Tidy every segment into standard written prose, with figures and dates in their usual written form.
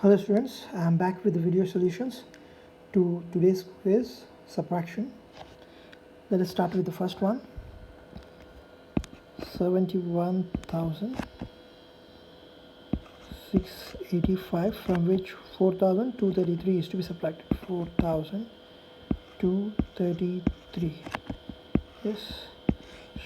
Hello students, I am back with the video solutions to today's quiz, subtraction. Let us start with the first one. 71,685, from which 4,233 is to be subtracted. 4,233. Yes,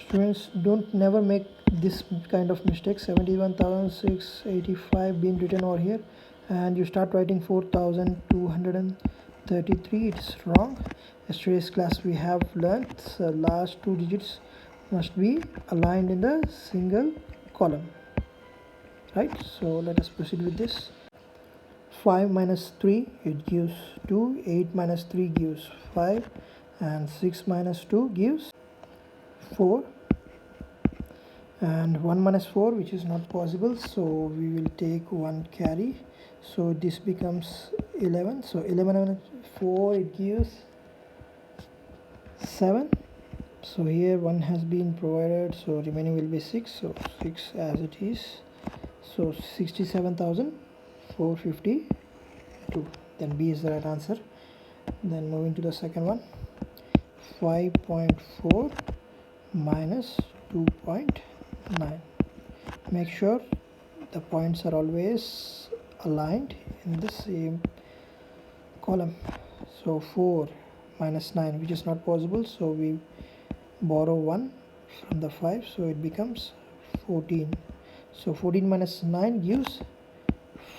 students, don't never make this kind of mistake. 71,685 being written over here and you start writing 4,233. It's wrong. Yesterday's class we have learned the last two digits must be aligned in the single column, right? So let us proceed with this. 5 minus 3, it gives 2. 8 minus 3 gives 5, and 6 minus 2 gives 4, and 1 minus 4, which is not possible, so we will take 1 carry, so this becomes 11. So 11 minus 4, it gives 7. So here 1 has been provided, so remaining will be 6, so 6 as it is. So 67,452, then B is the right answer. Then moving to the second one, 5.4 minus 2.9. Make sure the points are always aligned in the same column. So 4 minus 9, which is not possible, so we borrow 1 from the 5, so it becomes 14. So 14 minus 9 gives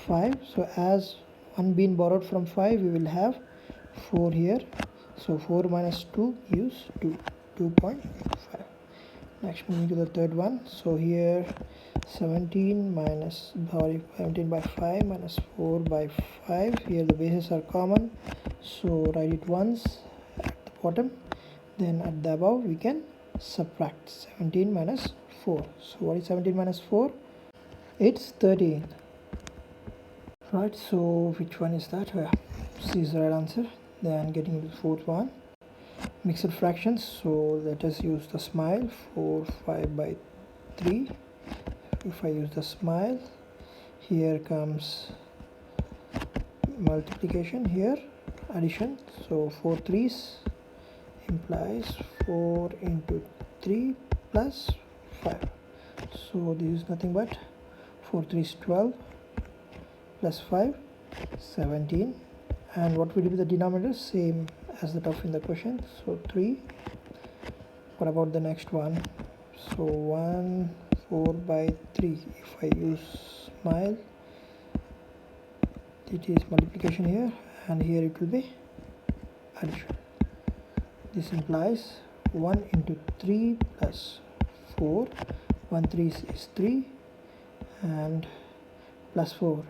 5. So as 1 being borrowed from 5, we will have 4 here. So 4 minus 2 gives 2, 2.5. Next, moving to the third one. So here 17 by 5 minus 4 by 5. Here the bases are common, so write it once at the bottom. Then at the above we can subtract 17 minus 4. So what is 17 minus 4? It's 13. Right, so which one is that? C is the right answer. Then getting to the fourth one, mixed fractions. So let us use the smile. 4 5 by 3. If I use the smile, here comes multiplication, here addition. So 4 3s implies 4 into 3 plus 5. So this is nothing but 4 3 is 12 plus 5, 17. And what will be the denominator? Same as the top in the question, so 3. What about the next one? So 1 4 by 3. If I use smile, it is multiplication here, and here it will be addition. This implies 1 into 3 plus 4. 1 3 is 3, and plus 4,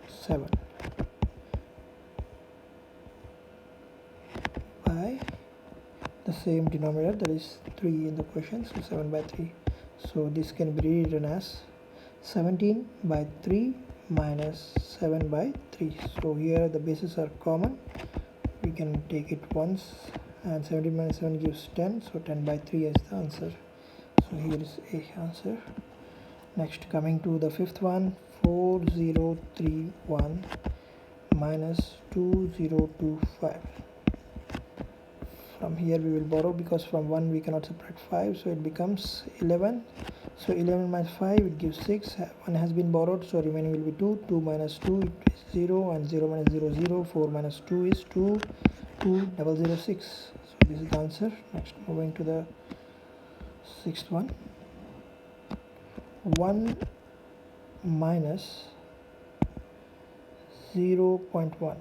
7. By the same denominator, that is 3 in the question, so 7 by 3. So this can be rewritten as 17 by 3 minus 7 by 3. So here the bases are common, we can take it once, and 17 minus 7 gives 10, so 10 by 3 is the answer. So here is A answer. Next, coming to the fifth one, 4031 minus 2025. From here we will borrow, because from 1 we cannot subtract 5, so it becomes 11. So 11 minus 5, it gives 6. 1 has been borrowed, so remaining will be 2. 2 minus 2, it is 0, and 0 minus 0 0. 4 minus 2 is 2. 2006. So this is the answer. Next, moving to the sixth one, 1 minus 0.1.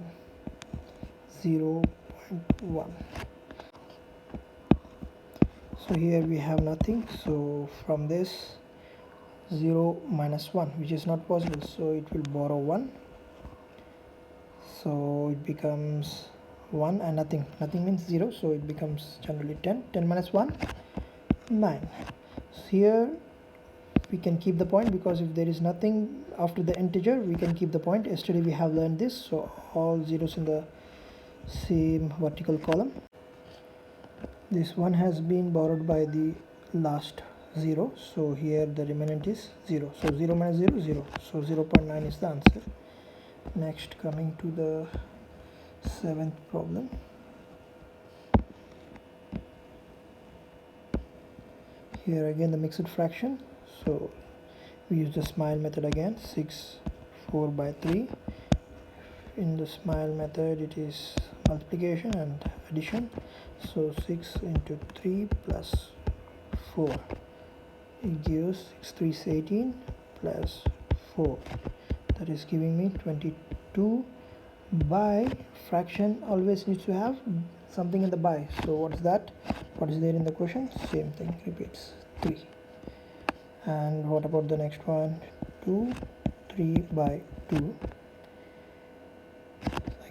0.1. So here we have nothing, so from this 0 minus 1, which is not possible, so it will borrow 1, so it becomes 1 and nothing. Nothing means 0, so it becomes generally 10. 10 minus 1, 9. So here we can keep the point, because if there is nothing after the integer, we can keep the point. Yesterday we have learned this, so all zeros in the same vertical column. This one has been borrowed by the last 0, so here the remnant is 0. So 0 minus 0, 0. So 0.9 is the answer. Next, coming to the 7th problem. Here again the mixed fraction, so we use the smile method again. 6 4 by 3. In the smile method it is multiplication and addition, so 6 into 3 plus 4, it gives 6 3 is 18 plus 4, that is giving me 22. By fraction always needs to have something in the by, so what's that? What is there in the question? Same thing repeats, 3. And what about the next one? 2 3 by 2.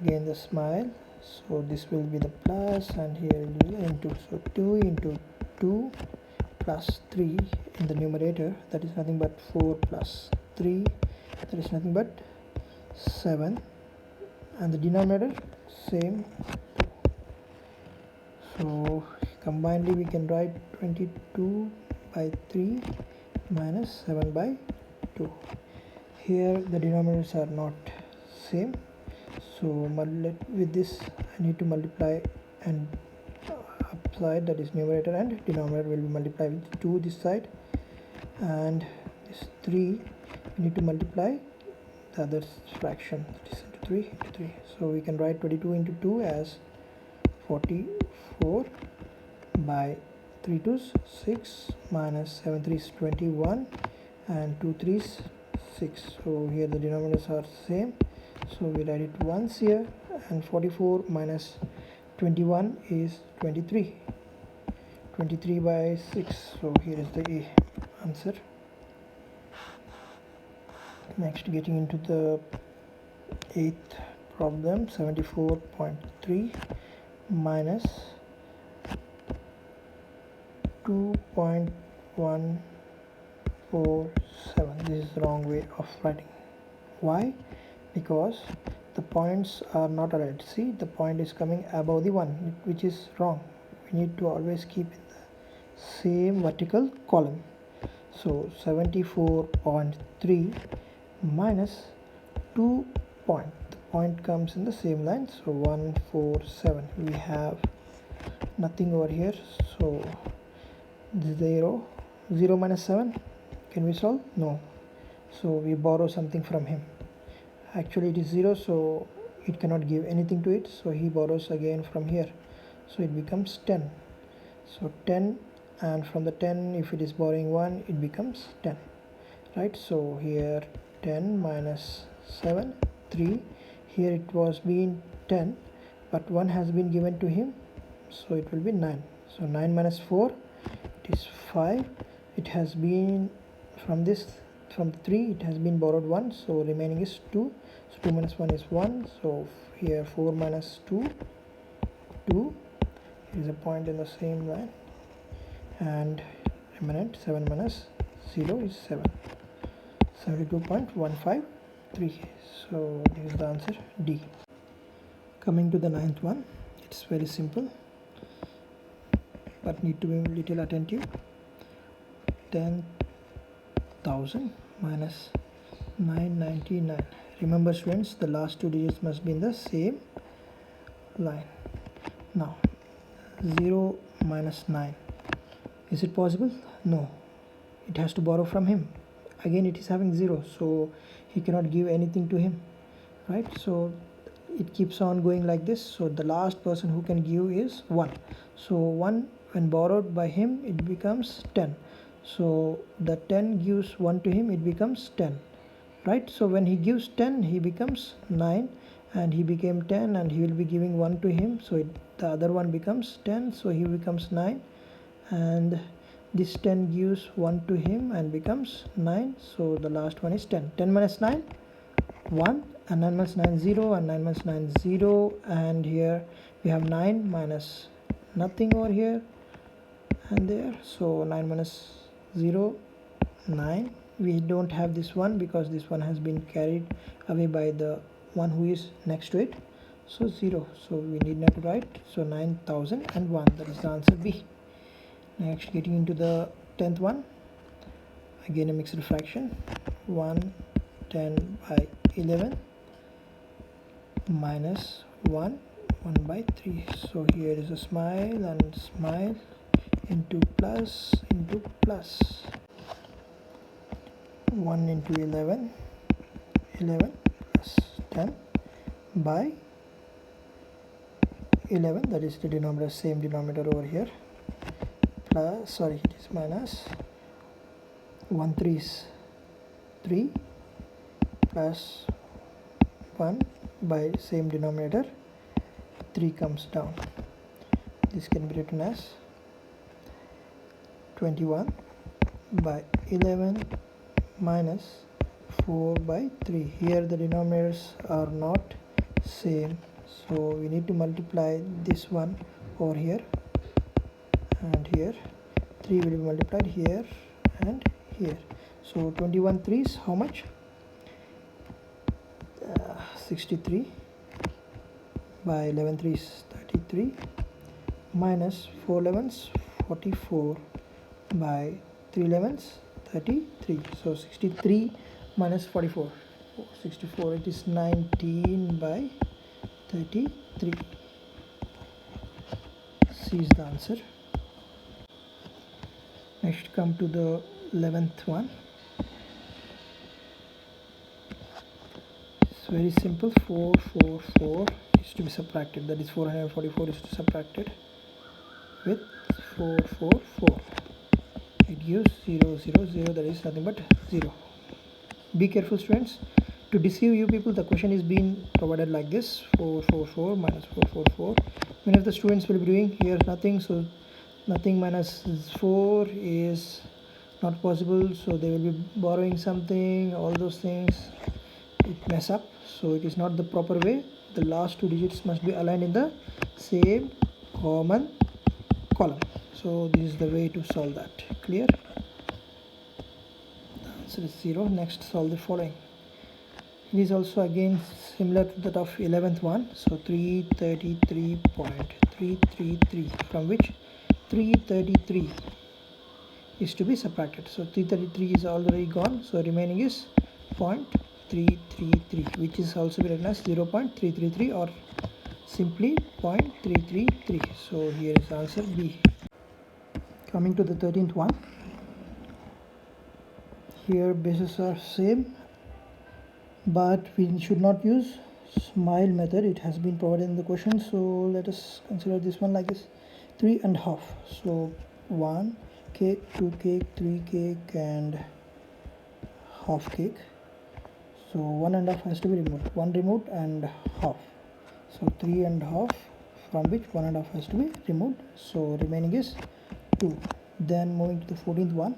Again the smile, so this will be the plus and here it will be into, so 2 into 2 plus 3 in the numerator, that is nothing but 4 plus 3, that is nothing but 7, and the denominator same. So combinedly we can write 22 by 3 minus 7 by 2. Here the denominators are not same, so with this I need to multiply and upside, that is numerator and denominator will be multiplied with 2 this side, and this 3 we need to multiply the other fraction, that is into 3 into 3. So we can write 22 into 2 as 44 by 3 2's 6 minus 7 3's 21 and 2 3's 6. So here the denominators are same, so we write it once here, and 44 minus 21 is 23. 23 by 6, so here is the A answer. Next, getting into the 8th problem, 74.3 minus 2.147. This is the wrong way of writing. Why? Because the points are not aligned. See, the point is coming above the 1, which is wrong. We need to always keep in the same vertical column. So 74.3 minus 2 point, the point comes in the same line, so 147. We have nothing over here, so 0 minus 7, can we solve? No, so we borrow something from him. Actually it is 0, so it cannot give anything to it, so he borrows again from here, so it becomes 10. So 10, and from the 10 if it is borrowing 1 it becomes 10, right? So here 10 minus 7 3, here it was being 10 but 1 has been given to him, so it will be 9. So 9 minus 4, it is 5. It has been from the 3 it has been borrowed 1, so remaining is 2. So 2 minus 1 is 1, so here 4 minus 2 2 is a point in the same line, and remnant 7 minus 0 is 7. 72.153. So this is the answer, D. Coming to the 9th one, it's very simple but need to be a little attentive. 10,000 minus 999. Remember students, the last 2 digits must be in the same line. Now 0 minus 9, is it possible? No, it has to borrow from him. Again it is having 0, so he cannot give anything to him, right? So it keeps on going like this, so the last person who can give is 1. So 1 when borrowed by him it becomes 10, so the 10 gives 1 to him, it becomes 10, right? So when he gives 10 he becomes 9, and he became 10 and he will be giving 1 to him, so the other one becomes 10, so he becomes 9, and this 10 gives 1 to him and becomes 9, so the last one is 10. 10 minus 9, 1, and 9 minus 9, 0, and 9 minus 9, 0, and here we have 9 minus nothing over here and there, so 9 minus 0, 9. We don't have this one because this one has been carried away by the one who is next to it, so 0, so we need not to write, so 9,001, that is the answer, B. Next, getting into the 10th one, again a mixed fraction, 1 10 by 11 minus 1 by 3. So here is a smile and smile into plus 1 into 11 plus 10 by 11, that is the denominator, same denominator over here, plus, sorry, it is minus 1 3's 3 plus 1 by same denominator, 3 comes down. This can be written as 21 by 11 minus 4 by 3. Here the denominators are not same, so we need to multiply this one over here and here. 3 will be multiplied here and here. So 21 3's how much? 63 by 11 3's 33 minus 4 11's 44 by 3 11's 33. So 63 minus 44, 64, it is 19 by 33. C is the answer. Next come to the 11th one. It's very simple. 4 is to be subtracted, that is 444 is to be subtracted with 4. It gives 0 0 0, that is nothing but 0. Be careful, students. To deceive you people, the question is being provided like this: 4 minus 4. Many of the students will be doing here nothing, so nothing minus 4 is not possible, so they will be borrowing something, all those things. It mess up, so it is not the proper way. The last 2 digits must be aligned in the same common column. So this is the way to solve that. Clear? The answer is 0. Next, solve the following. It is also again similar to that of 11th one. So 333.333, from which 333 is to be subtracted. So 333 is already gone, so remaining is 0.333, which is also written as 0.333 or simply 0.333. So here is answer B. Coming to the 13th one. Here bases are same, but we should not use smile method. It has been provided in the question, so let us consider this one like this: 3.5. So 1 cake, 2 cake, 3 cake, and half cake. So 1.5 has to be removed, 1 removed and half. So 3.5, from which 1.5 has to be removed, so remaining is 2. Then moving to the 14th one,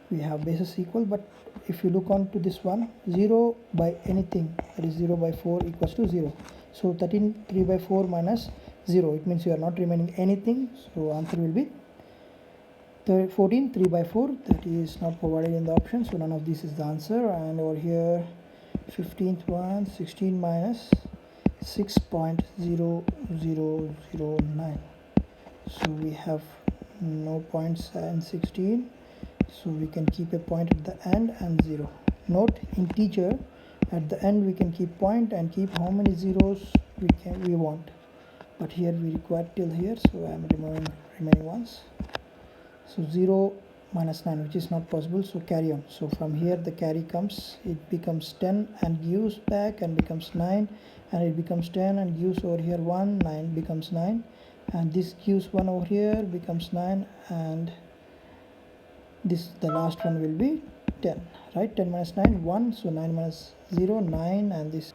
we have bases equal, but if you look on to this one, 0 by anything, that is 0 by 4 equals to 0. So 13 3 by 4 minus 0, it means you are not remaining anything, so answer will be 14 3 by 4. That is not provided in the option, so none of this is the answer. And over here 15th one, 16 minus 6.0009. So we have no points in 16, so we can keep a point at the end and 0. Note, integer at the end we can keep point and keep how many zeros we want, but here we require till here, so I am removing remaining ones. So 0 minus 9, which is not possible, so carry on. So from here the carry comes, it becomes 10 and gives back and becomes 9, and it becomes 10 and gives over here 1, 9 becomes 9, and this gives 1 over here becomes 9, and this, the last one will be 10, right? 10 minus 9 1, so 9 minus 0 9, and this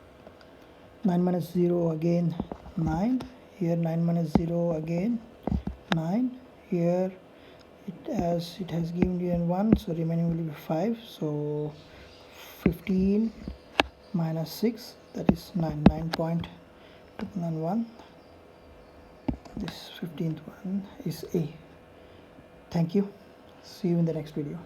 9 minus 0 again 9, here 9 minus 0 again 9, here it has given you 1, so remaining will be 5. So 15 minus 6, that is 9.91. This 15th one is A. Thank you. See you in the next video.